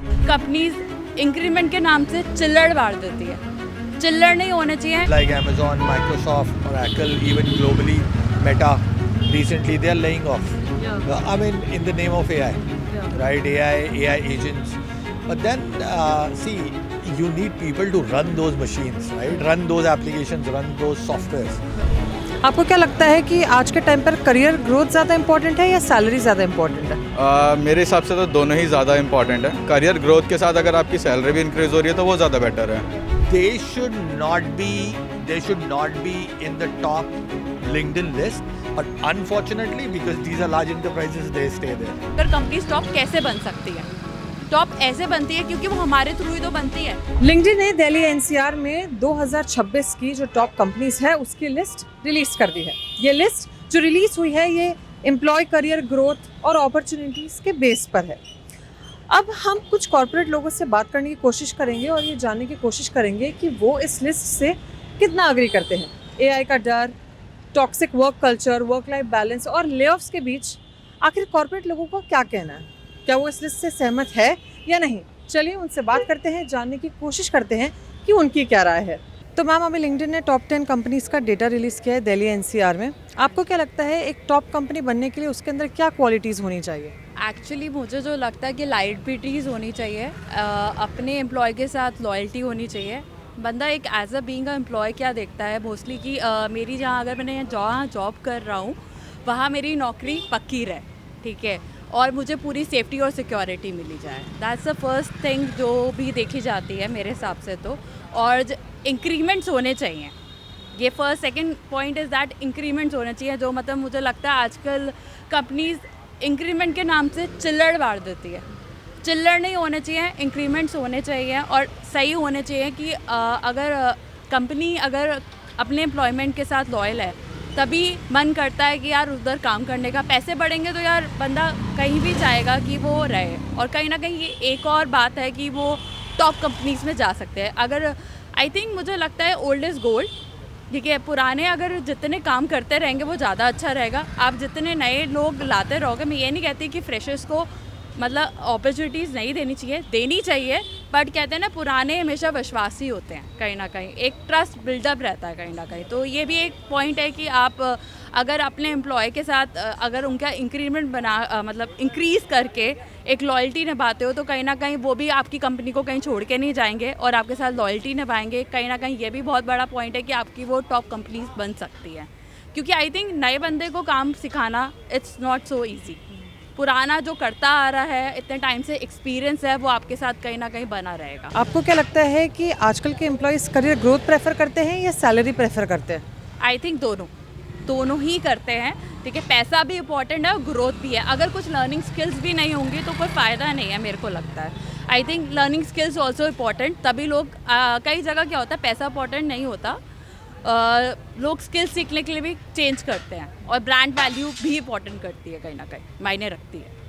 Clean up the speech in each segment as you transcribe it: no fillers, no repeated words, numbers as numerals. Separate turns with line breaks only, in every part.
Companies increment के नाम से चिल्लड़ मार देती है, चिल्लड़ नहीं होने चाहिए।
Like Amazon, Microsoft, Oracle, even globally, Meta, recently they are laying off. I mean, in the name of AI, right? AI agents. But then, see, you need people to run those machines, right? Run those applications, run those softwares.
आपको क्या लगता है कि आज के time पर career growth ज़्यादा important है या सैलरी ज़्यादा इंपॉर्टेंट है?
मेरे हिसाब से तो दोनों ही ज़्यादा इंपॉर्टेंट है। करियर ग्रोथ के साथ अगर आपकी सैलरी भी इंक्रीज़ हो रही है तो वो ज़्यादा बेटर है।
They should not be in the top LinkedIn list, but unfortunately, because these are large enterprises, they stay there.
अगर कंपनी टॉप कैसे बन सकती है? टॉप ऐसे बनती है क्योंकि वो हमारे थ्रू ही तो बनती है।
लिंक्डइन ने दिल्ली एनसीआर में 2026 की जो टॉप कंपनीज है उसकी लिस्ट रिलीज कर दी है। ये लिस्ट जो रिलीज हुई है ये एम्प्लॉय करियर ग्रोथ और अपॉर्चुनिटीज के बेस पर है। अब हम कुछ कॉर्पोरेट लोगों से बात करने की कोशिश करेंगे और ये जानने की कोशिश करेंगे कि वो इस लिस्ट से कितना अग्री करते हैं। एआई का डर, toxic work culture, work life balance और लेऑफ्स के बीच आखिर कॉर्पोरेट लोगों का क्या कहना है? क्या वो इस लिस्ट से सहमत है या नहीं? चलिए उनसे बात करते हैं, जानने की कोशिश करते हैं कि उनकी क्या राय है। तो मैम, अभी लिंक्डइन ने टॉप 10 कंपनीज का डेटा रिलीज किया है दिल्ली एनसीआर में। आपको क्या लगता है एक टॉप कंपनी बनने के लिए उसके अंदर क्या क्वालिटीज़ होनी चाहिए?
एक्चुअली मुझे जो लगता है कि लाइबिलिटीज़ होनी चाहिए, अपने एम्प्लॉय के साथ लॉयल्टी होनी चाहिए। बंदा एक as a being a employ क्या देखता है मोस्टली कि मेरी जहाँ अगर मैंने जहाँ जॉब कर रहा हूँ वहाँ मेरी नौकरी पक्की रहे, ठीक है, और मुझे पूरी सेफ्टी और सिक्योरिटी मिली जाए। दैट्स द फर्स्ट थिंग जो भी देखी जाती है मेरे हिसाब से तो। और इंक्रीमेंट्स होने चाहिए, ये first second point is that increments होने चाहिए। जो मतलब मुझे लगता है आजकल कंपनीज इंक्रीमेंट के नाम से चिल्लड़ मार देती है, चिल्लड़ नहीं होने चाहिए, इंक्रीमेंट्स होने चाहिए और सही होने चाहिए कि अगर कंपनी अगर अपने एम्प्लॉयमेंट के साथ लॉयल है तभी मन करता है कि यार उधर काम करने का। पैसे बढ़ेंगे तो यार बंदा कहीं भी चाहेगा कि वो रहे। और कहीं ना कहीं ये एक और बात है कि वो टॉप कंपनीज में जा सकते हैं। अगर आई थिंक मुझे लगता है ओल्ड इज़ गोल्ड, ठीक है, पुराने अगर जितने काम करते रहेंगे वो ज़्यादा अच्छा रहेगा। आप जितने नए लोग लाते रहोगे, मैं ये नहीं कहती कि फ्रेशर्स को मतलब अपॉर्चुनिटीज़ नहीं देनी चाहिए, बट कहते हैं ना पुराने हमेशा विश्वासी होते हैं, कहीं ना कहीं एक ट्रस्ट बिल्डअप रहता है कहीं ना कहीं। तो ये भी एक पॉइंट है कि आप अगर अपने एम्प्लॉय के साथ अगर उनका इंक्रीमेंट मतलब इंक्रीज़ करके एक लॉयल्टी निभाते हो तो कहीं ना कहीं वो भी आपकी कंपनी को कहीं छोड़ के नहीं जाएंगे और आपके साथ लॉयल्टी निभाएंगे। कहीं ना कहीं ये भी बहुत बड़ा पॉइंट है कि आपकी वो टॉप कंपनीज बन सकती है, क्योंकि आई थिंक नए बंदे को काम सिखाना इट्स नॉट सो ईजी। पुराना जो करता आ रहा है इतने टाइम से एक्सपीरियंस है वो आपके साथ कहीं ना कहीं बना रहेगा।
आपको क्या लगता है कि आजकल के एम्प्लॉयज़ करियर ग्रोथ प्रेफर करते हैं या सैलरी प्रेफर करते हैं?
आई थिंक दोनों ही करते हैं, ठीक है। पैसा भी इम्पोर्टेंट है और ग्रोथ भी है। अगर कुछ लर्निंग स्किल्स भी नहीं होंगी तो कोई फ़ायदा नहीं है, मेरे को लगता है। I think learning skills also important, तभी लोग कई जगह क्या होता है पैसा इंपॉर्टेंट नहीं होता, लोग स्किल्स सीखने के लिए भी चेंज करते हैं और ब्रांड वैल्यू भी इम्पोर्टेंट करती है, कहीं ना कहीं मायने रखती है।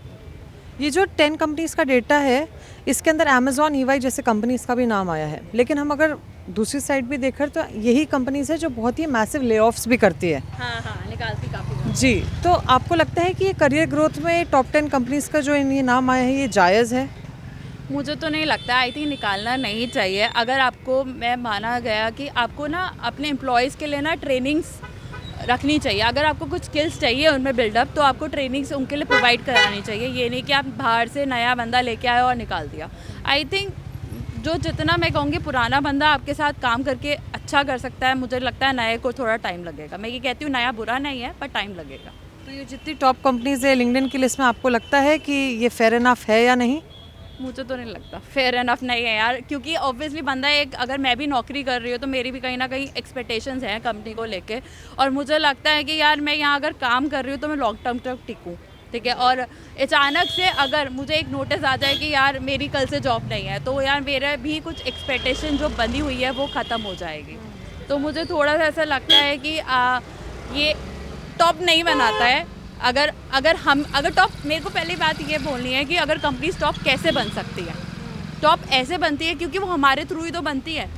ये जो 10 कंपनीज़ का डेटा है इसके अंदर अमेजॉन, ईवाई जैसे कंपनीज़ का भी नाम आया है, लेकिन हम अगर दूसरी साइड भी देखें तो यही कंपनीज़ है जो बहुत ही मैसिव ले ऑफ्स भी करती है।
हाँ, निकालती काफ़ी।
जी, तो आपको लगता है कि ये करियर ग्रोथ में टॉप 10 कंपनीज़ का जो ये नाम आया है ये जायज़ है?
मुझे तो नहीं लगता, आई थिंक निकालना नहीं चाहिए। अगर आपको मैं माना गया कि आपको ना अपने एम्प्लॉयज़ के लिए ना ट्रेनिंग्स रखनी चाहिए। अगर आपको कुछ स्किल्स चाहिए उनमें बिल्डअप तो आपको ट्रेनिंग्स उनके लिए प्रोवाइड करानी चाहिए। ये नहीं कि आप बाहर से नया बंदा लेके आए और निकाल दिया। आई थिंक जो जितना मैं कहूँगी पुराना बंदा आपके साथ काम करके अच्छा कर सकता है, मुझे लगता है नए को थोड़ा टाइम लगेगा। मैं ये कहती हूँ नया बुरा नहीं है पर टाइम लगेगा।
तो ये जितनी टॉप कंपनीज़ है लिंक्डइन की लिस्ट में, आपको लगता है कि ये फेयर इनफ है या नहीं?
मुझे तो नहीं लगता फेयर एनफ नहीं है यार, क्योंकि ऑब्वियसली बंदा एक अगर मैं भी नौकरी कर रही हूँ तो मेरी भी कहीं ना कहीं एक्सपेक्टेशंस हैं कंपनी को लेके, और मुझे लगता है कि यार मैं यहाँ अगर काम कर रही हूँ तो मैं लॉन्ग टर्म तक टिकूँ, ठीक है। और अचानक से अगर मुझे एक नोटिस आ जाए कि यार मेरी कल से जॉब नहीं है तो यार मेरा भी कुछ एक्सपेक्टेशन जो बनी हुई है वो ख़त्म हो जाएगी। तो मुझे थोड़ा सा ऐसा लगता है कि ये टॉप नहीं बनाता है। अगर टॉप, मेरे को पहली बात ये बोलनी है कि अगर कंपनी टॉप कैसे बन सकती है। टॉप ऐसे बनती है क्योंकि वो हमारे थ्रू ही तो बनती है।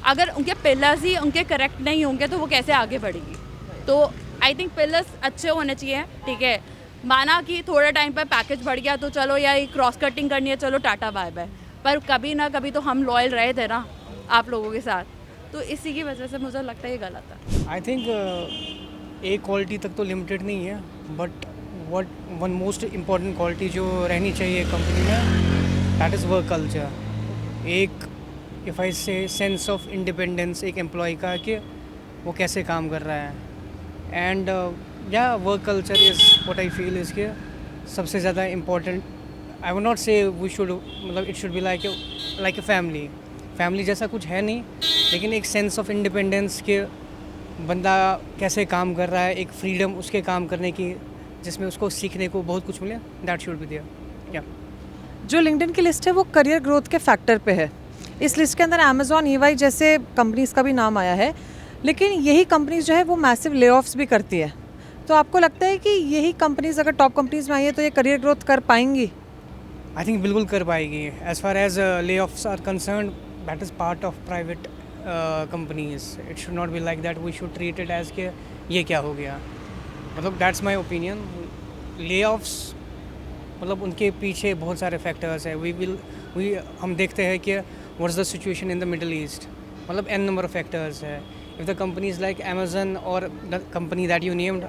अगर उनके पिलर्स ही उनके करेक्ट नहीं होंगे तो वो कैसे आगे बढ़ेगी। तो आई थिंक पिलर्स अच्छे होने चाहिए, ठीक है। माना कि थोड़ा टाइम पर पैकेज बढ़ गया तो चलो, या क्रॉस कटिंग करनी है, चलो टाटा बाय बाय। पर कभी ना कभी तो हम लॉयल रहे थे ना आप लोगों के साथ, तो इसी की वजह से मुझे लगता है ये गलत है।
आई थिंक एक क्वालिटी तक तो लिमिटेड नहीं है, but what one most important quality जो रहनी चाहिए कंपनी में, दैट इज़ वर्क कल्चर। एक इफ़ आई से सेंस ऑफ इंडिपेंडेंस एक एम्प्लॉय का कि वो कैसे काम कर रहा है। एंड या work culture is what I feel is कि सबसे ज़्यादा इम्पोर्टेंट। आई वुड नॉट से वी शुड, मतलब it should be like a family जैसा कुछ है नहीं, लेकिन एक सेंस ऑफ इंडिपेंडेंस के बंदा कैसे काम कर रहा है, एक फ्रीडम उसके काम करने की जिसमें उसको सीखने को बहुत कुछ मिले, दैट शुड बी देयर। या
जो लिंक्डइन की लिस्ट है वो करियर ग्रोथ के फैक्टर पे है। इस लिस्ट के अंदर अमेजॉन, ईवाई जैसे कंपनीज का भी नाम आया है, लेकिन यही कंपनीज जो है वो मैसिव ले ऑफ्स भी करती है। तो आपको लगता है कि यही कंपनीज अगर टॉप कंपनीज में आई है तो ये करियर ग्रोथ कर पाएंगी?
आई थिंक बिल्कुल कर पाएगी। As far as layoffs are concern, that is part of private companies. It should not be like that, we should treat it as के ये क्या हो गया। मतलब that's my opinion. Layoffs मतलब उनके पीछे बहुत सारे फैक्टर्स हैं। वी हम देखते हैं कि what is the situation in the middle east, मतलब एन नंबर ऑफ फैक्टर्स है। If the companies like Amazon और the company that you named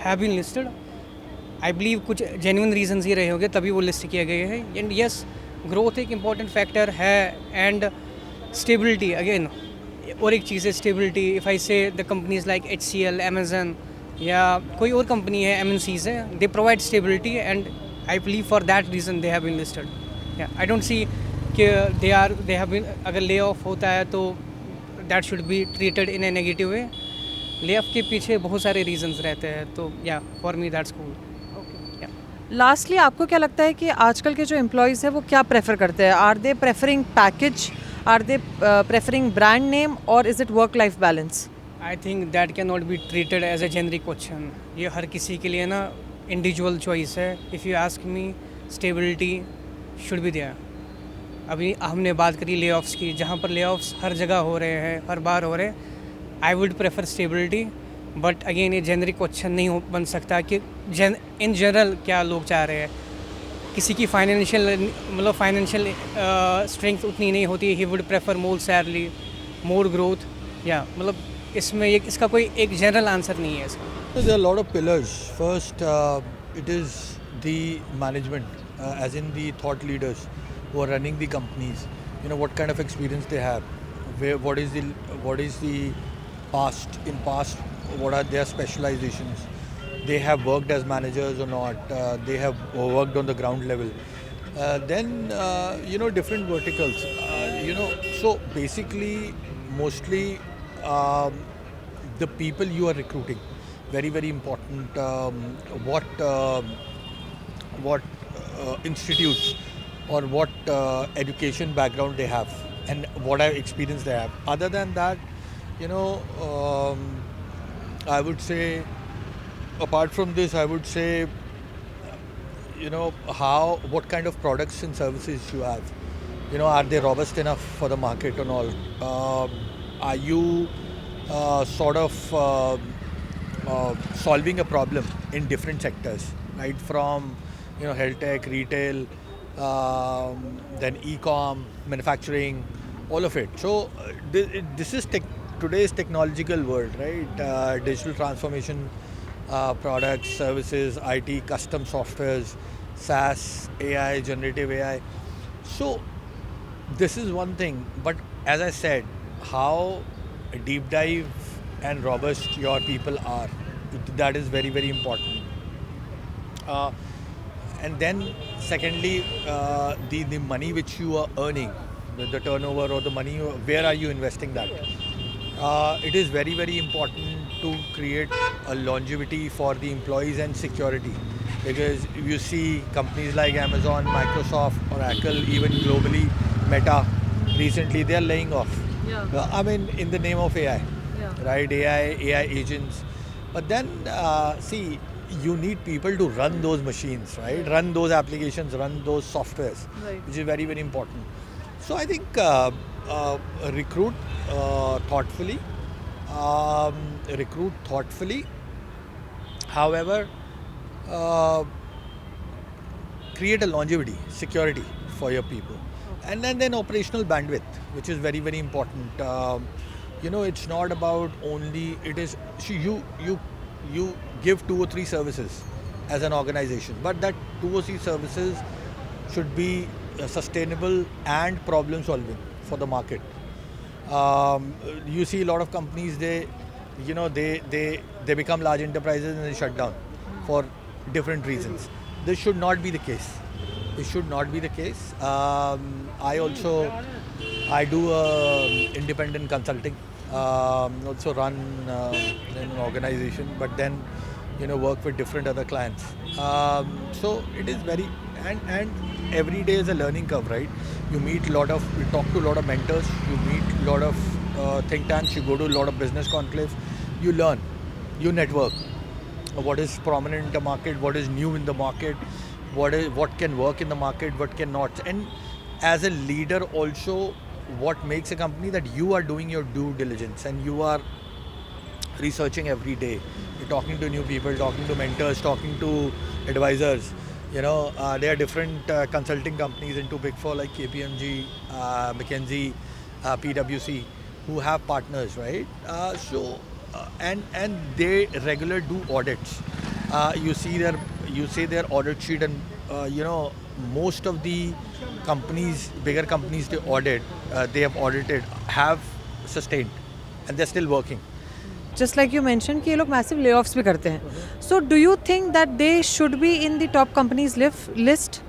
have been listed, I believe कुछ जेन्युइन रीजंस ही रहे होंगे तभी वो लिस्ट किए गए हैं। एंड यस, ग्रोथ एक इम्पॉर्टेंट फैक्टर है, एंड स्टेबिलिटी अगेन। और एक चीज़ है stability. If I say the companies like HCL, Amazon या कोई और कंपनी है, MNCs है, they provide stability, and I believe for that reason they have been listed. I don't see कि दे हैव बीन, अगर ले ऑफ होता है तो that should be treated in A negative way. Lay off के पीछे बहुत सारे reasons रहते हैं, तो या for me that's cool.
Lastly आपको क्या लगता है कि आजकल के जो एम्प्लॉयज़ हैं वो क्या प्रेफर करते हैं? Are they preferring package, are they preferring brand name, और is it work life balance?
I think that can not be treated as a generic question. ये हर किसी के लिए ना इंडिविजुअल चॉइस है। If you ask me, stability should be there. अभी हमने बात करी ले ऑफ्स की, जहाँ पर ले ऑफ्स हर जगह हो रहे हैं, हर बार हो रहे हैं। I would prefer stability, but again ये जेनरिक क्वेश्चन नहीं बन सकता कि इन जनरल क्या लोग चाह रहे हैं। किसी की फाइनेंशियल स्ट्रेंथ उतनी नहीं होती, he would prefer more salary, more growth. या मतलब इसमें इसका कोई एक जनरल आंसर नहीं है इसका।
So there are a lot of pillars. First, it is the management, as in the thought leaders who are running the companies. You know what kind of experience they have, what is the past. In past, what are their specializations? They have worked as managers or not? They have worked on the ground level. Then different verticals. So basically, mostly the people you are recruiting. Very, very important. What institutes or what education background they have, and what experience they have. Other than that, I would say, apart from this, I would say, what kind of products and services you have. Are they robust enough for the market and all? Are you sort of solving a problem in different sectors, right? From health tech, retail, then e-com, manufacturing, all of it. So this is today's technological world, right? Digital transformation, products, services, IT, custom softwares, SaaS, AI, generative AI. So this is one thing, but as I said, how deep dive and robust your people are, that is very, very important. And then secondly, the money which you are earning, the turnover or the money, where are you investing that? It is very, very important to create a longevity for the employees and security, because if you see companies like Amazon, Microsoft, Oracle, even globally, Meta, recently they are laying off. I mean, in the name of AI, right? AI agents. But then, see, you need people to run those machines, right? Run those applications, run those softwares, which is very, very important. So I think recruit thoughtfully. However, create a longevity, security for your people, and then operational bandwidth, which is very very important. It's not about only it is. See, you give 2 or 3 services as an organization, but that 2 or 3 services should be sustainable and problem solving for the market. You see a lot of companies, they become large enterprises and they shut down for different reasons. This should not be the case. This should not be the case. I do independent consulting. Also run an organization, but then work with different other clients. So it is very and every day is a learning curve, right? You talk to a lot of mentors, you meet a lot of think tanks, you go to a lot of business conclaves, you learn, you network. What is prominent in the market, what is new in the market, what can work in the market, what cannot. And as a leader also, what makes a company that you are doing your due diligence and you are researching every day. You're talking to new people, talking to mentors, talking to advisors. There are different consulting companies into Big Four like KPMG, McKinsey, PwC, who have partners, right? And they regularly do audits. You see their audit sheet, and most of the companies, bigger companies they have audited, have sustained, and they're still working.
Just like you mentioned कि ये लोग massive layoffs भी करते हैं. So do you think that they should be in the top companies list?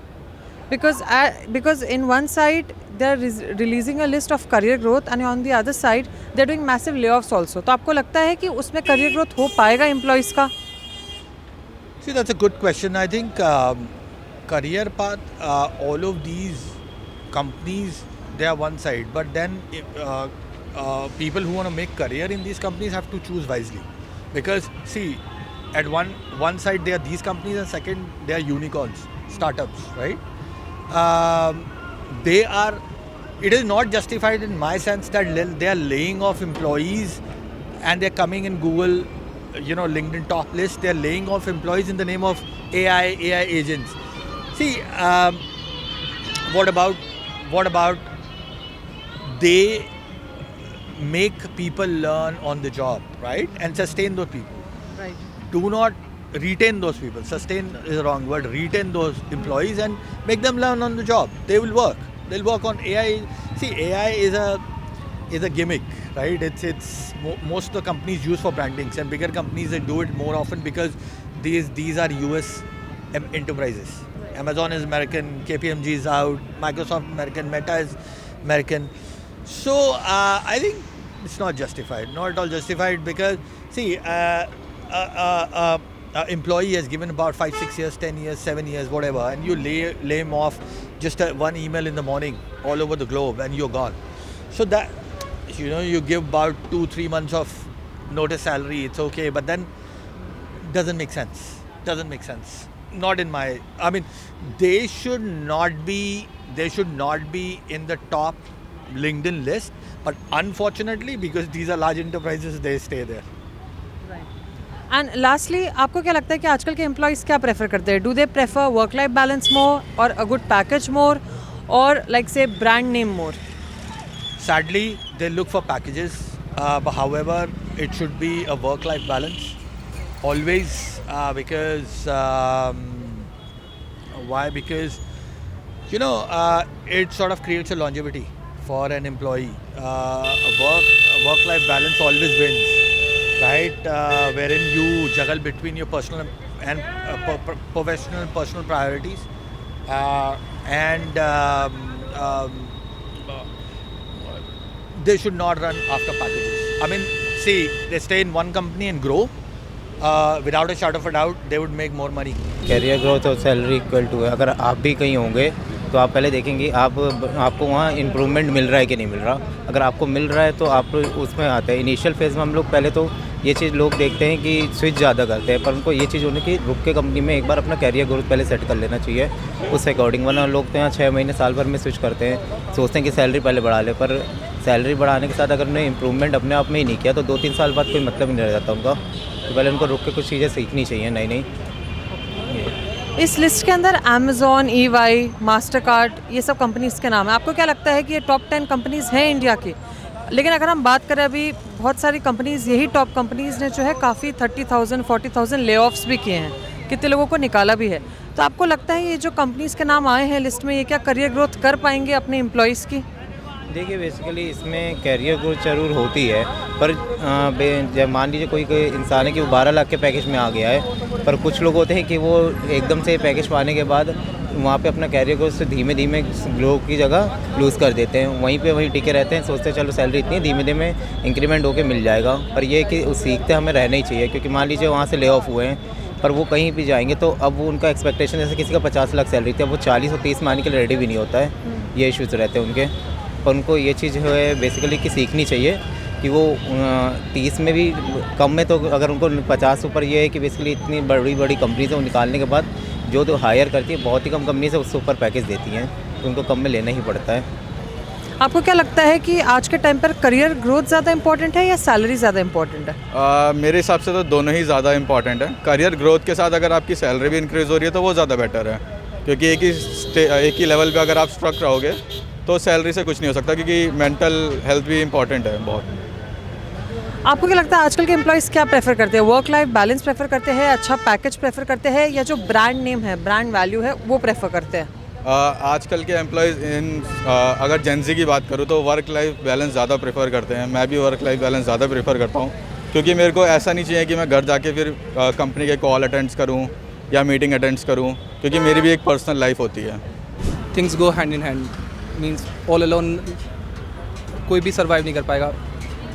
Because in one side they're releasing a list of career growth and on the other side they're doing massive layoffs also. तो आपको लगता है कि उसमें career growth हो पाएगा employees का?
See, that's a good question. I think career path, all of these companies, they are one side, but then people who want to make career in these companies have to choose wisely, because see, at one side there are these companies, and second they are unicorns, startups, right? It is not justified in my sense that they are laying off employees and they're coming in Google, LinkedIn top list. They're laying off employees in the name of AI agents. See, what about they make people learn on the job, right? And sustain those people.
Right.
Do not retain those people. Sustain is the wrong word. Retain those employees and make them learn on the job. They will work. They'll work on AI. See, AI is a gimmick, right? It's most of the companies use for brandings, and bigger companies, they do it more often because these are US enterprises. Right. Amazon is American, KPMG is out, Microsoft American, Meta is American. So I think it's not justified, not at all justified, because see, employee has given about 5, 6 years, 10 years, 7 years, whatever, and you lay him off just one email in the morning all over the globe and you're gone. So that, you give about 2-3 months of notice salary, it's okay, but then doesn't make sense. Not in my, they should not be in the top LinkedIn list, but unfortunately, because these are large enterprises, they stay there.
And lastly, आपको क्या लगता है कि आजकल के employees क्या prefer करते हैं? Do they prefer work-life balance more, or a good package more, or like say brand name more?
Sadly, they look for packages. But however, it should be a work-life balance always, because why? Because it sort of creates a longevity for an employee. A work-life balance always wins. Right, wherein you juggle between your personal and professional and personal priorities, and they should not run after packages. See, they stay in one company and grow. Without a shadow of a doubt, they would make more money.
Career growth और salary equal to है. अगर आप भी कहीं होंगे तो आप पहले देखेंगे आपको वहाँ इम्प्रूवमेंट मिल रहा है कि नहीं मिल रहा. अगर आपको मिल रहा है तो आप उसमें आते हैं. इनिशियल फेज़ में हम लोग पहले तो ये चीज़ लोग देखते हैं कि स्विच ज़्यादा करते हैं, पर उनको ये चीज़ होने की रुक के कंपनी में एक बार अपना कैरियर ग्रोथ पहले सेट कर लेना चाहिए उस अकॉर्डिंग. वरना लोग तो यहाँ 6 महीने साल भर में स्विच करते हैं, सोचते हैं कि सैलरी पहले बढ़ा ले, पर सैलरी बढ़ाने के साथ अगर उन्हें इम्प्रूवमेंट अपने आप में ही नहीं किया तो 2-3 साल बाद कोई मतलब नहीं रह जाता उनका. तो पहले उनको रुक के कुछ चीज़ें सीखनी चाहिए नई.
इस लिस्ट के अंदर अमेज़ॉन, EY, मास्टरकार्ड ये सब कंपनीज़ के नाम है। आपको क्या लगता है कि ये टॉप 10 कंपनीज़ हैं इंडिया की? लेकिन अगर हम बात करें अभी बहुत सारी कंपनीज़, यही टॉप कंपनीज़ ने जो है काफ़ी 30,000 40,000 ले ऑफ्स भी किए हैं, कितने लोगों को निकाला भी है। तो आपको लगता है ये जो कंपनीज़ के नाम आए हैं लिस्ट में, ये क्या करियर ग्रोथ कर पाएंगे अपने एम्प्लॉयज़ की?
देखिए बेसिकली इसमें कैरियर ग्रोथ जरूर होती है, पर जब मान लीजिए कोई इंसान है कि वो 12 लाख के पैकेज में आ गया है, पर कुछ लोग होते हैं कि वो एकदम से पैकेज पाने के बाद वहाँ पे अपना कैरियर ग्रोथ से धीमे धीमे ग्रो की जगह लूज़ कर देते हैं, वहीं टिके रहते हैं, सोचते हैं चलो सैलरी इतनी है, धीमे धीमे इंक्रीमेंट होकर मिल जाएगा। पर ये कि सीखते हमें रहना ही चाहिए, क्योंकि मान लीजिए वहाँ से ले ऑफ हुए हैं पर वो कहीं भी जाएंगे तो अब वो उनका एक्सपेक्टेशन, जैसे किसी का 50 लाख सैलरी थी, अब वो 40 और 30 मानने के लिए रेडी भी नहीं होता है। ये इश्यूज़ रहते हैं उनके, पर उनको ये चीज़ जो है बेसिकली कि सीखनी चाहिए कि वो 30 में भी कम में, तो अगर उनको 50 ऊपर, ये है कि बेसिकली इतनी बड़ी बड़ी कंपनीज है वो निकालने के बाद जो हायर करती है, बहुत ही कम कंपनीज है उससे ऊपर पैकेज देती हैं, तो उनको कम में लेना ही पड़ता है।
आपको क्या लगता है कि आज के टाइम पर करियर ग्रोथ ज़्यादा इंपॉर्टेंट है या सैलरी ज़्यादा इंपॉर्टेंट है?
मेरे हिसाब से तो दोनों ही ज़्यादा इंपॉर्टेंट है। करियर ग्रोथ के साथ अगर आपकी सैलरी भी इंक्रीज़ हो रही है तो वो ज़्यादा बेटर है, क्योंकि एक ही लेवल पे अगर आप स्ट्रक रहोगे तो सैलरी से कुछ नहीं हो सकता, क्योंकि मेंटल हेल्थ भी इंपॉर्टेंट है बहुत।
आपको क्या लगता है आजकल के एम्प्लॉयज़ क्या प्रेफर करते हैं? वर्क लाइफ बैलेंस प्रेफर करते हैं, अच्छा पैकेज प्रेफर करते हैं, या जो ब्रांड नेम है, ब्रांड वैल्यू है, वो प्रेफर करते हैं?
आजकल के एम्प्लॉयज़ अगर जेनजी की बात करूँ तो वर्क लाइफ बैलेंस ज़्यादा प्रेफर करते हैं। मैं भी वर्क लाइफ बैलेंस ज़्यादा प्रेफर करता हूँ, क्योंकि मेरे को ऐसा नहीं चाहिए कि मैं घर जाके फिर कंपनी के कॉल अटेंड्स करूँ या मीटिंग अटेंड्स करूँ, क्योंकि मेरी भी एक पर्सनल लाइफ होती है।
Things go hand in hand, means all alone कोई भी सर्वाइव नहीं कर पाएगा।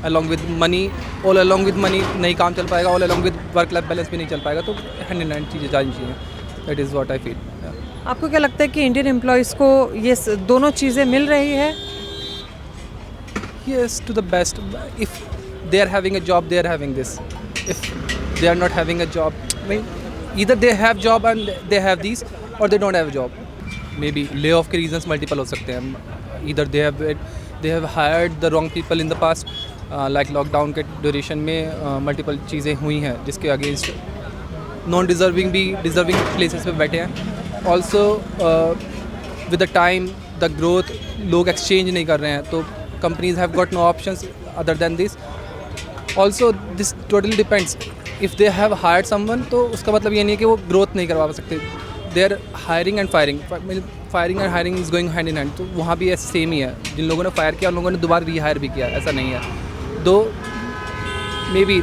Along with money, all along with money नहीं काम चल पाएगा, all along with work life balance भी नहीं चल पाएगा, तो हैंड इन हैंड चीज़ें जानी चाहिए। That is what I feel.
आपको क्या लगता है कि इंडियन एम्प्लॉयज़ को ये दोनों चीज़ें मिल रही है?
Yes, to the best. If they are having a job, they are having this. If they are not having a job, I mean, either they have job and they have these, or they don't have a job. Maybe layoff के reasons multiple हो सकते हैं. Either they have hired the wrong people in the past, like lockdown के duration में multiple चीज़ें हुई हैं जिसके against non deserving भी deserving places पे बैठे हैं. Also with the time, the growth, लोग exchange नहीं कर रहे हैं, तो companies have got no options other than this. Also this totally depends. If they have hired someone, तो उसका मतलब ये नहीं है कि वो growth नहीं करवा सकते. They are hiring and firing. Firing and hiring is going hand in hand. तो वहाँ भी ऐसे सेम ही है. जिन लोगों ने फायर किया उन लोगों ने दोबारा रीहायर भी किया, ऐसा नहीं है. Though maybe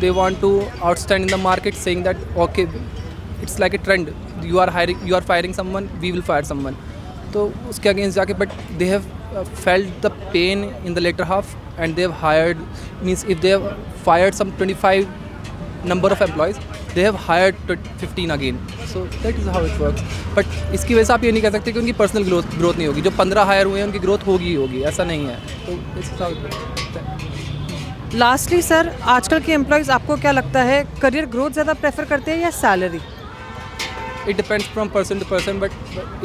they want to outstand in the market, saying that okay, it's like a trend. You are firing someone, we will fire someone. तो उसके अगेंस्ट जाके, but they have felt the pain in the later half and they have hired, means if they have fired some 25 number of employees, they have hired 15 again. So that is how it works. But इसकी वजह से आप ये नहीं कह सकते कि उनकी पर्सनल ग्रोथ नहीं होगी. जो 15 हायर हुए हैं उनकी ग्रोथ होगी ही होगी, ऐसा नहीं है. तो this is how it works.
Lastly sir, आजकल के एम्प्लॉयज़ आपको क्या लगता है करियर ग्रोथ ज़्यादा प्रेफर करते हैं या salary?
It depends from person to person, but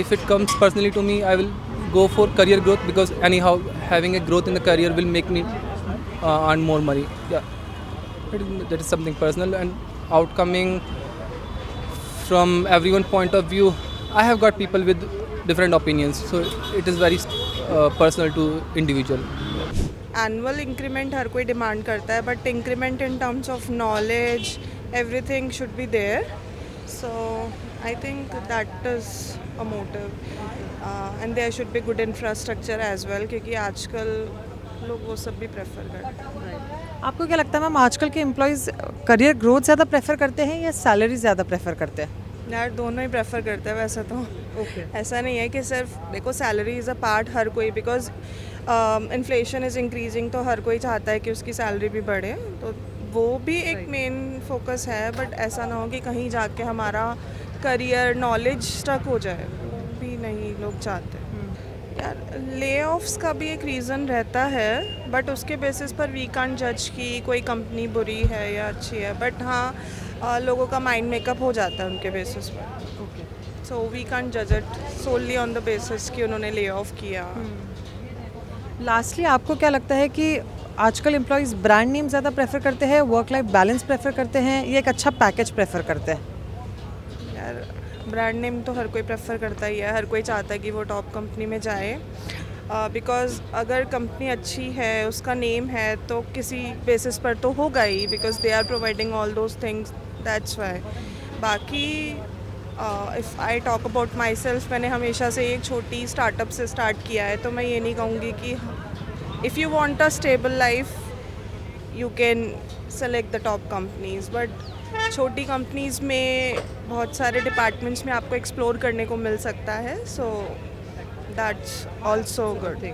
if it comes personally to me, I will go for career growth, because anyhow having a growth in the career will make me earn more money. Yeah, that is something personal, and outcoming from everyone's point of view, I have got people with different opinions, so it is very personal to individual.
Annual increment हर कोई demand करता है, but increment in terms of knowledge everything should be there. So I think that is a motive, and there should be good infrastructure as well, क्योंकि आजकल लोग वो सब भी प्रेफर करते हैं.
आपको क्या लगता है मैम, आजकल के एम्प्लॉयज़ करियर ग्रोथ ज़्यादा प्रेफर करते हैं या सैलरी ज़्यादा प्रेफर करते हैं?
यार दोनों ही प्रेफर करते हैं वैसे तो. ऐसा नहीं है कि सिर्फ देखो सैलरी इज़ अ पार्ट, हर कोई, बिकॉज इन्फ्लेशन इज़ इंक्रीजिंग, तो हर कोई चाहता है कि उसकी सैलरी भी बढ़े, तो वो भी एक मेन फोकस है. बट ऐसा ना हो कि कहीं जाके हमारा करियर नॉलेज स्टक हो जाए, वो भी नहीं लोग चाहते. यार ले ऑफ्स का भी एक रीज़न रहता है, बट उसके बेसिस पर वी कांट जज कि कोई कंपनी बुरी है या अच्छी है. बट हाँ, लोगों का माइंड मेकअप हो जाता है उनके बेसिस पर. सो वी कांट जज it solely on the basis कि उन्होंने ले ऑफ किया.
लास्टली आपको क्या लगता है कि आजकल एम्प्लॉयज़ ब्रांड नेम ज़्यादा प्रेफर करते हैं, वर्क लाइफ बैलेंस प्रेफर करते हैं, या एक अच्छा पैकेज प्रेफर करते हैं?
यार ब्रांड नेम तो हर कोई प्रेफर करता ही है, हर कोई चाहता है कि वो टॉप कंपनी में जाए, बिकॉज़ अगर कंपनी अच्छी है, उसका नेम है, तो किसी बेसिस पर तो होगा ही, because they are providing all those things, that's why. बाकी if I talk about myself, मैंने हमेशा से एक छोटी स्टार्टअप से स्टार्ट किया है, तो मैं ये नहीं कहूँगी कि if you want a stable life you can select the top companies, but छोटी कंपनीज़ में बहुत सारे डिपार्टमेंट्स में आपको एक्सप्लोर करने को मिल सकता है, सो दैट्स ऑल्सो गुड।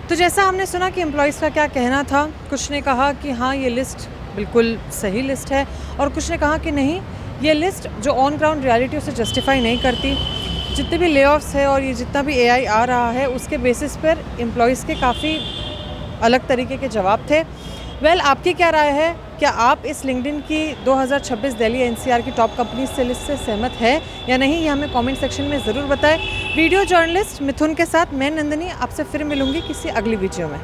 तो जैसा हमने सुना कि एम्प्लॉयज़ का क्या कहना था, कुछ ने कहा कि हाँ ये लिस्ट बिल्कुल सही लिस्ट है, और कुछ ने कहा कि नहीं, ये लिस्ट जो ऑन ग्राउंड रियलिटी उसे जस्टिफाई नहीं करती। जितने भी ले-ऑफ्स है और ये जितना भी एआई आ रहा है, उसके बेसिस पर एम्प्लॉयज़ के काफ़ी अलग तरीके के जवाब थे। वेल, आपकी क्या राय है? क्या आप इस लिंक्डइन की 2026 दिल्ली एनसीआर की टॉप कंपनी से लिस्ट से सहमत है या नहीं? ये हमें कमेंट सेक्शन में ज़रूर बताएं। वीडियो जर्नलिस्ट मिथुन के साथ मैं नंदिनी आपसे फिर मिलूंगी किसी अगली वीडियो में।